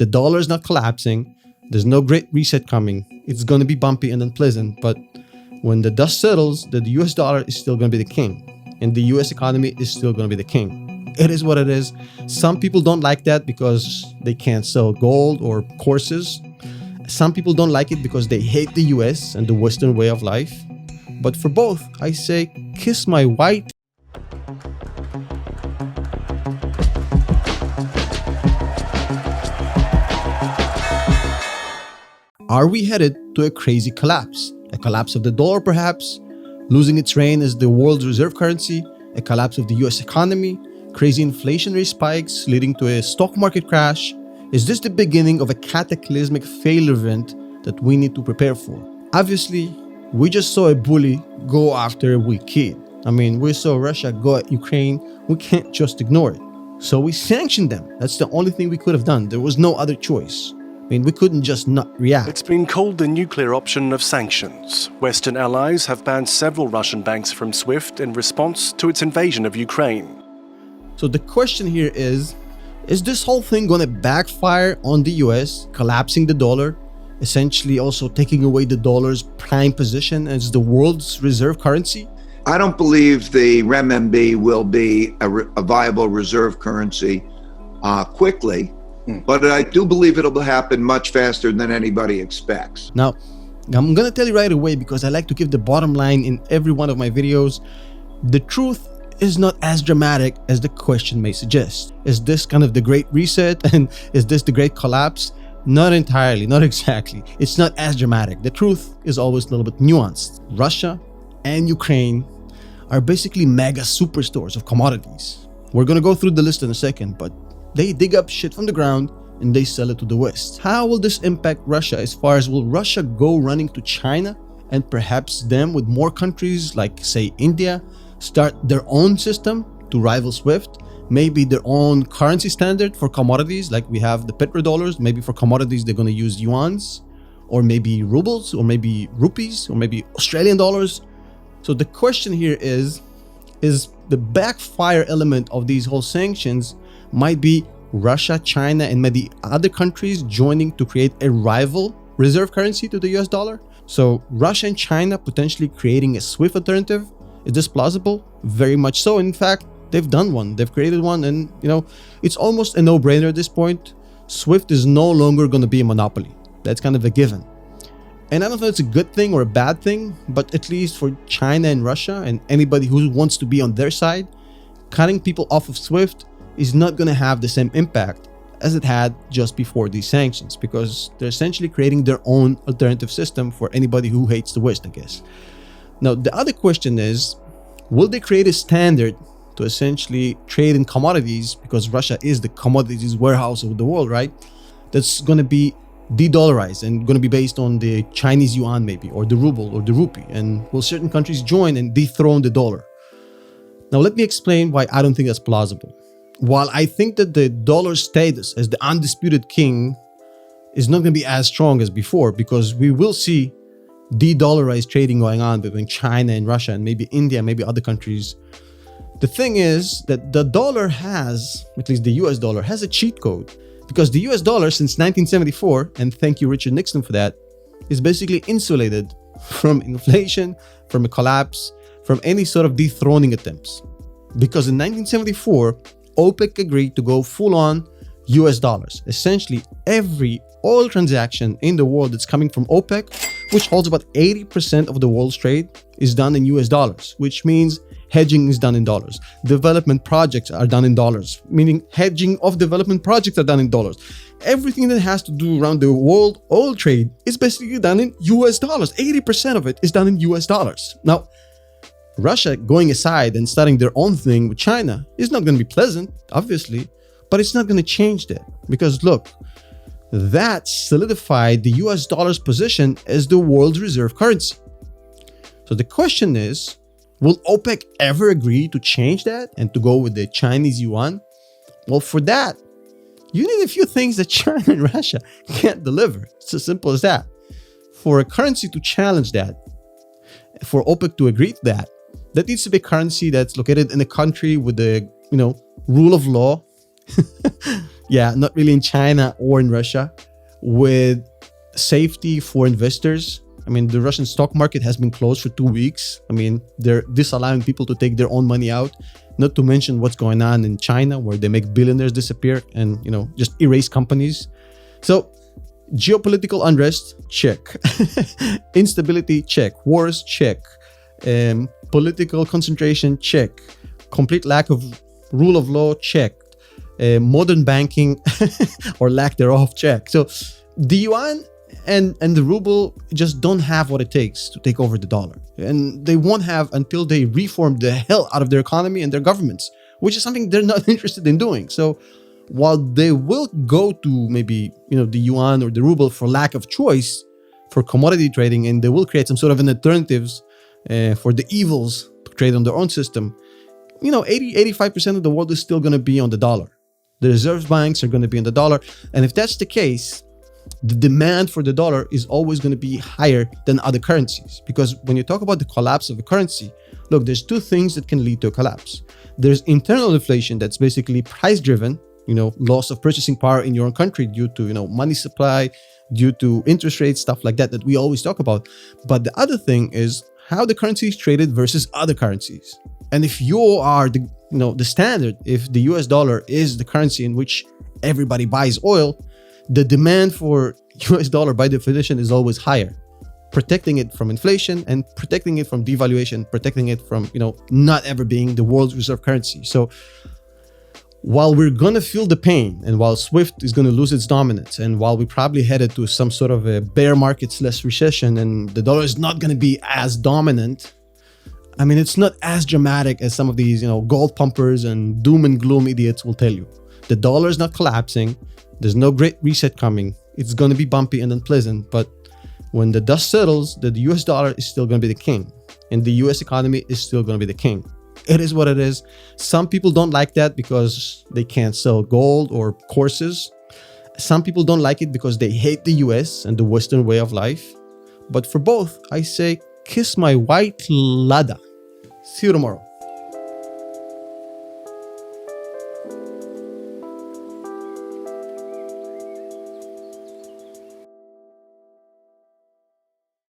The dollar is not collapsing. There's no great reset coming. It's going to be bumpy and unpleasant, but when the dust settles, the US dollar is still going to be the king, and the US economy is still going to be the king. It is what it is. Some people don't like that because they can't sell gold or horses. Some people don't like it because they hate the US and the Western way of life. But for both, I say, kiss my white. Are we headed to a crazy collapse? A collapse of the dollar, perhaps? Losing its reign as the world's reserve currency? A collapse of the US economy? Crazy inflationary spikes leading to a stock market crash? Is this the beginning of a cataclysmic failure event that we need to prepare for? Obviously, we just saw a bully go after a weak kid. I mean, we saw Russia go at Ukraine. We can't just ignore it. So we sanctioned them. That's the only thing we could have done. There was no other choice. I mean, we couldn't just not react. It's been called the nuclear option of sanctions. Western allies have banned several Russian banks from SWIFT in response to its invasion of Ukraine. So the question here is this whole thing going to backfire on the US, collapsing the dollar, essentially also taking away the dollar's prime position as the world's reserve currency? I don't believe the renminbi will be a viable reserve currency quickly. But I do believe it'll happen much faster than anybody expects. Now, I'm going to tell you right away, because I like to give the bottom line in every one of my videos. The truth is not as dramatic as the question may suggest. Is this kind of the great reset and is this the great collapse? Not entirely, not exactly. It's not as dramatic. The truth is always a little bit nuanced. Russia and Ukraine are basically mega superstores of commodities. We're going to go through the list in a second, but they dig up shit from the ground and they sell it to the West. How will this impact Russia as far as will Russia go running to China and perhaps them with more countries like, say, India, start their own system to rival SWIFT? Maybe their own currency standard for commodities, like we have the petrodollars. Maybe for commodities, they're going to use yuans, or maybe rubles, or maybe rupees, or maybe Australian dollars. So the question here is the backfire element of these whole sanctions might be Russia, China, and maybe other countries joining to create a rival reserve currency to the US dollar. So Russia and China potentially creating a SWIFT alternative. Is this plausible? Very much so. In fact, they've done one. They've created one, and it's almost a no-brainer at this point. SWIFT is no longer going to be a monopoly. That's kind of a given. And I don't know if it's a good thing or a bad thing, but at least for China and Russia and anybody who wants to be on their side, cutting people off of SWIFT is not going to have the same impact as it had just before these sanctions, because they're essentially creating their own alternative system for anybody who hates the West, I guess. Now, the other question is, will they create a standard to essentially trade in commodities, because Russia is the commodities warehouse of the world, right? That's going to be de-dollarized and going to be based on the Chinese yuan maybe, or the ruble or the rupee, and will certain countries join and dethrone the dollar? Now, let me explain why I don't think that's plausible. While I think that the dollar status as the undisputed king is not going to be as strong as before, because we will see de-dollarized trading going on between China and Russia and maybe India, maybe other countries. The thing is that the dollar has, at least the US dollar, has a cheat code, because the US dollar since 1974, and thank you Richard Nixon for that, is basically insulated from inflation, from a collapse, from any sort of dethroning attempts. Because in 1974, OPEC agreed to go full-on US dollars. Essentially, every oil transaction in the world that's coming from OPEC, which holds about 80% of the world's trade, is done in US dollars, which means hedging is done in dollars. Development projects are done in dollars, meaning hedging of development projects are done in dollars. Everything that has to do around the world oil trade is basically done in US dollars. 80% of it is done in US dollars. Now, Russia going aside and starting their own thing with China is not going to be pleasant, obviously, but it's not going to change that, because look, that solidified the US dollar's position as the world's reserve currency. So the question is, will OPEC ever agree to change that and to go with the Chinese yuan? Well, for that, you need a few things that China and Russia can't deliver. It's as simple as that. For a currency to challenge that, for OPEC to agree to that, that needs to be a currency that's located in a country with the, rule of law. Yeah, not really in China or in Russia. With safety for investors, I mean, the Russian stock market has been closed for 2 weeks. I mean, they're disallowing people to take their own money out, not to mention what's going on in China, where they make billionaires disappear and, just erase companies. So geopolitical unrest, check. Instability, check. Wars, check. Political concentration, check. Complete lack of rule of law, check. Modern banking or lack thereof, check. So the yuan and the ruble just don't have what it takes to take over the dollar. And they won't have until they reform the hell out of their economy and their governments, which is something they're not interested in doing. So while they will go to maybe, the yuan or the ruble for lack of choice for commodity trading, and they will create some sort of an alternatives for the evils to trade on their own system, 85% of the world is still going to be on the dollar. The reserve banks are going to be in the dollar. And if that's the case, the demand for the dollar is always going to be higher than other currencies. Because when you talk about the collapse of a currency, look, there's two things that can lead to a collapse. There's internal inflation that's basically price driven, loss of purchasing power in your own country due to, money supply, due to interest rates, stuff like that we always talk about. But the other thing is how the currency is traded versus other currencies. And if you are the standard, if the US dollar is the currency in which everybody buys oil, the demand for US dollar by definition is always higher, protecting it from inflation and protecting it from devaluation, protecting it from, not ever being the world's reserve currency. So while we're going to feel the pain, and while SWIFT is going to lose its dominance, and while we probably headed to some sort of a bear market / recession, and the dollar is not going to be as dominant, I mean, it's not as dramatic as some of these, gold pumpers and doom and gloom idiots will tell you. The dollar is not collapsing. There's no great reset coming. It's going to be bumpy and unpleasant. But when the dust settles, the US dollar is still going to be the king. And the US economy is still going to be the king. It is what it is. Some people don't like that because they can't sell gold or courses. Some people don't like it because they hate the US and the Western way of life. But for both, I say, kiss my white Lada. See you tomorrow.